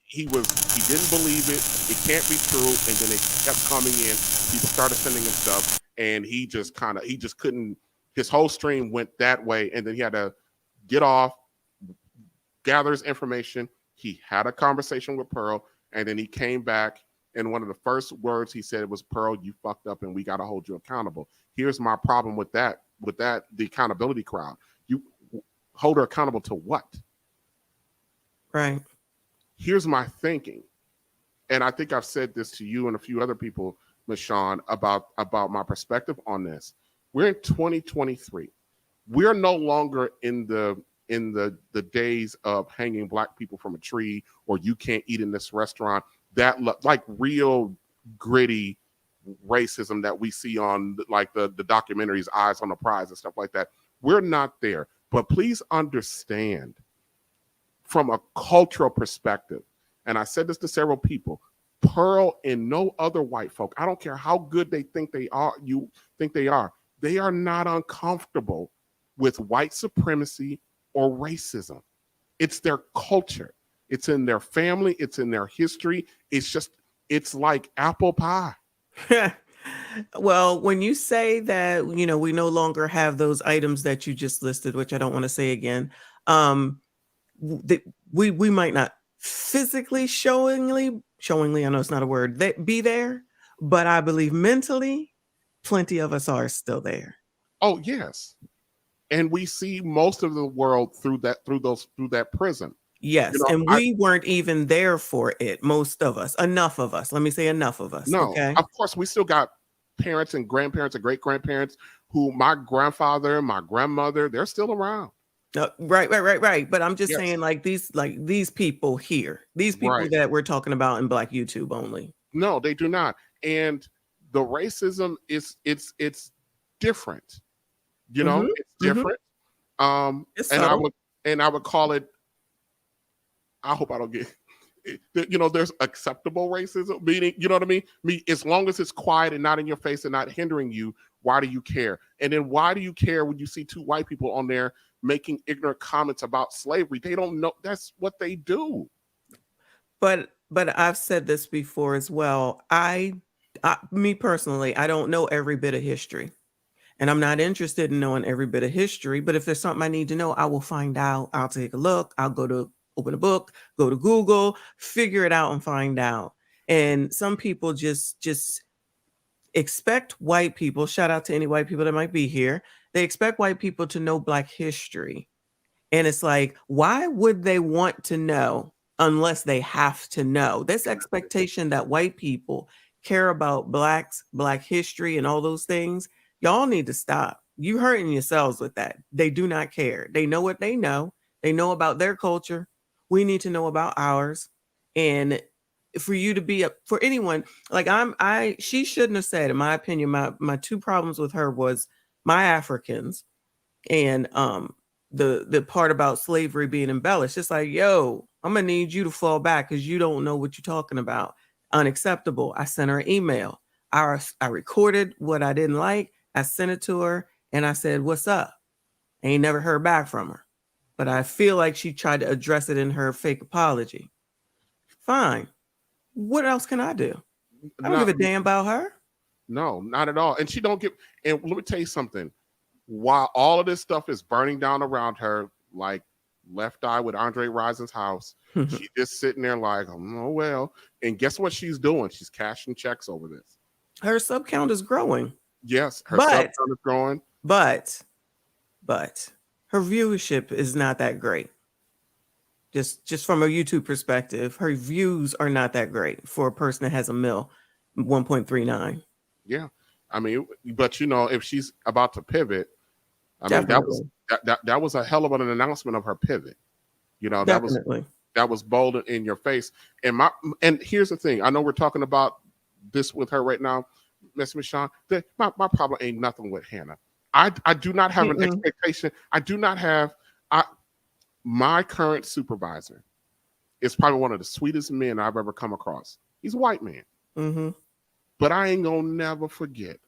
he didn't believe it. It can't be true. And then it kept coming in. People started sending him stuff, and he just couldn't. His whole stream went that way, and then he had to get off, gather his information. He had a conversation with Pearl, and then he came back. And one of the first words he said was, "Pearl, you fucked up, and we got to hold you accountable." Here's my problem with that. The accountability crowd. You hold her accountable to what? Right. Here's my thinking, and I think I've said this to you and a few other people, Ms. Sean, about my perspective on this. We're in 2023. We're no longer in the days of hanging black people from a tree, or you can't eat in this restaurant. That like real gritty racism that we see on like the documentaries Eyes on the Prize and stuff like that. We're not there. But please understand, from a cultural perspective, and I said this to several people, Pearl and no other white folk, I don't care how good they think they are, they are not uncomfortable with white supremacy or racism. It's their culture. It's in their family. It's in their history. It's like apple pie. Well, when you say that, we no longer have those items that you just listed, which I don't want to say again, we might not physically showingly, I know it's not a word, be there, but I believe mentally, plenty of us are still there. Oh, yes. And we see most of the world through that prism. Yes, and we weren't even there for it. Most of us, enough of us. Let me say enough of us. No, okay? Of course, we still got parents and grandparents and great grandparents who my grandfather, my grandmother, they're still around. Right. But I'm just saying, like these people here, these people that we're talking about in Black YouTube only. No, they do not. And the racism it's different. It's different. And I would call it. I hope I don't get. There's acceptable racism, meaning, you know what I mean? As long as it's quiet and not in your face and not hindering you, why do you care? And then why do you care when you see two white people on there making ignorant comments about slavery? They don't know. That's what they do. But I've said this before as well. Me personally, I don't know every bit of history. And I'm not interested in knowing every bit of history. But if there's something I need to know, I will find out. I'll take a look. I'll open a book, go to Google, figure it out and find out. And some people just expect white people, shout out to any white people that might be here, they expect white people to know Black history. And it's like, why would they want to know unless they have to know? This expectation that white people care about Black history and all those things, y'all need to stop. You hurting yourselves with that. They do not care. They know what they know. They know about their culture. We need to know about ours. And for you to be for anyone, like she shouldn't have said, in my opinion, my two problems with her was my Africans and the part about slavery being embellished. It's like, yo, I'm gonna need you to fall back because you don't know what you're talking about. Unacceptable. I sent her an email. I recorded what I didn't like. I sent it to her and I said, "What's up?" I ain't never heard back from her. But I feel like she tried to address it in her fake apology. Fine. What else can I do? I don't give a damn about her. No, not at all. And she don't give. And let me tell you something. While all of this stuff is burning down around her, like Left Eye with Andre Rison's house, she's just sitting there like, oh, well. And guess what she's doing? She's cashing checks over this. Her sub count is growing. Yes, her sub count is growing. But her viewership is not that great. Just from a YouTube perspective, her views are not that great for a person that has 1.39. Yeah. I mean, but if she's about to pivot, I mean, that was a hell of an announcement of her pivot. That was bold in your face. And here's the thing. I know we're talking about this with her right now, Miss Michonne. My problem ain't nothing with Hannah. I do not have an expectation. I do not have. My current supervisor is probably one of the sweetest men I've ever come across. He's a white man. Mm-hmm. But I ain't gonna never forget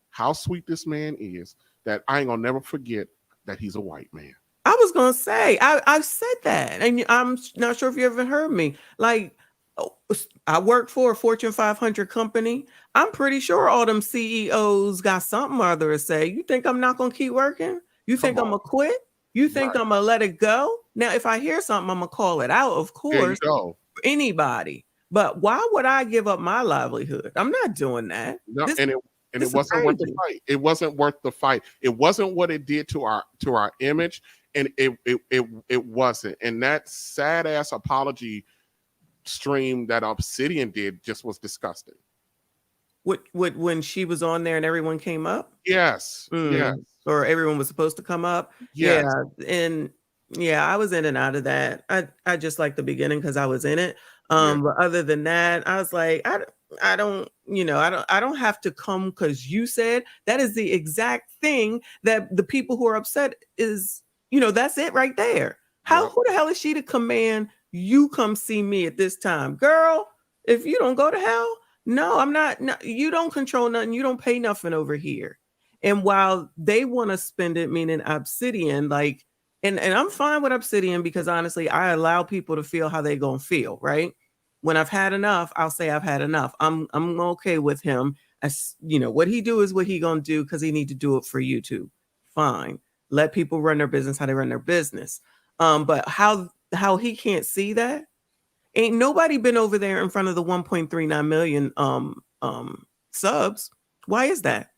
how sweet this man is. That I ain't gonna never forget that he's a white man. I was gonna say, I've said that, and I'm not sure if you ever heard me. Like, I work for a Fortune 500 company. I'm pretty sure all them CEOs got something or other to say. You think I'm not gonna keep working? You think I'm gonna quit? You think Right. I'm gonna let it go? Now, if I hear something, I'm gonna call it out, of There you course, go. for anybody. But why would I give up my livelihood? I'm not doing that. No, This, and it this is wasn't worth the crazy. fight. It wasn't worth the fight. It wasn't what it did to our image, and it wasn't. And that sad ass apology stream that Obsidian did just was disgusting. What when she was on there and everyone came up? Yes, yes, Or everyone was supposed to come up. yes. Yeah. And yeah, I was in and out of that. I just like the beginning because I was in it. Yeah. But other than that, I was like, I don't, I don't have to come because you said that is the exact thing that the people who are upset is, that's it right there. Yep. Who the hell is she to command you come see me at this time? Girl, if you don't go to hell, no, I'm not. No, you don't control nothing. You don't pay nothing over here. And while they want to spend it, meaning Obsidian, like, and I'm fine with Obsidian because honestly, I allow people to feel how they gonna feel, right? When I've had enough, I'll say I've had enough. I'm okay with him. As what he do is what he gonna do because he need to do it for YouTube. Fine. Let people run their business how they run their business. But how he can't see that? Ain't nobody been over there in front of the 1.39 million subs. Why is that?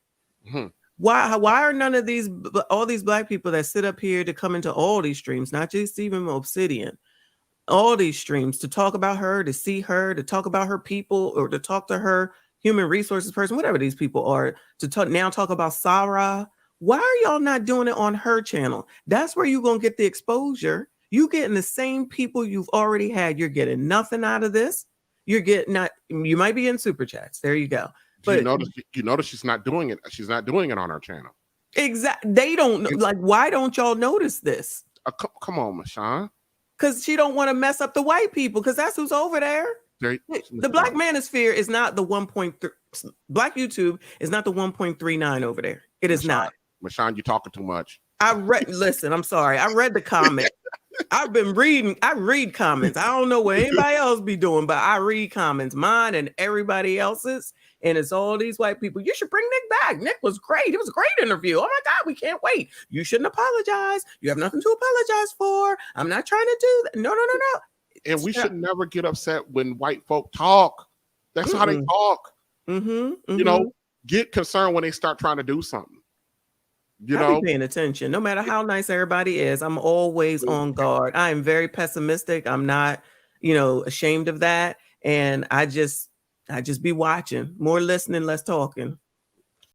Mhm. Why are none of all these black people that sit up here to come into all these streams, not just even Obsidian, all these streams to talk about her, to see her, to talk about her people, or to talk to her human resources person, whatever these people are, to talk about Sarah? Why are y'all not doing it on her channel? That's where you're gonna get the exposure. You getting the same people you've already had. You're getting nothing out of this. You're getting not. You might be in super chats. There you go. Do you But notice she's not doing it? She's not doing it on her channel. exactly, they don't know. Like, why don't y'all notice this? Come on, Mashawn. Because she don't want to mess up the white people. Because that's who's over there. The Black Manosphere is not the 1.3. Black YouTube is not the 1.39 over there. It is not. Mashawn, you talking too much. Listen, I'm sorry. I read the comment. I've been reading. I read comments. I don't know what anybody else be doing, but I read comments, mine and everybody else's. And it's all these white people. You should bring Nick back. Nick was great. It was a great interview. Oh my God, we can't wait. You shouldn't apologize. You have nothing to apologize for. I'm not trying to do that. No. And we should never get upset when white folk talk. That's how they talk. Get concerned when they start trying to do something. I be paying attention. No matter how nice everybody is, I'm always on guard. I am very pessimistic. I'm not, ashamed of that. And I just be watching. More listening, less talking.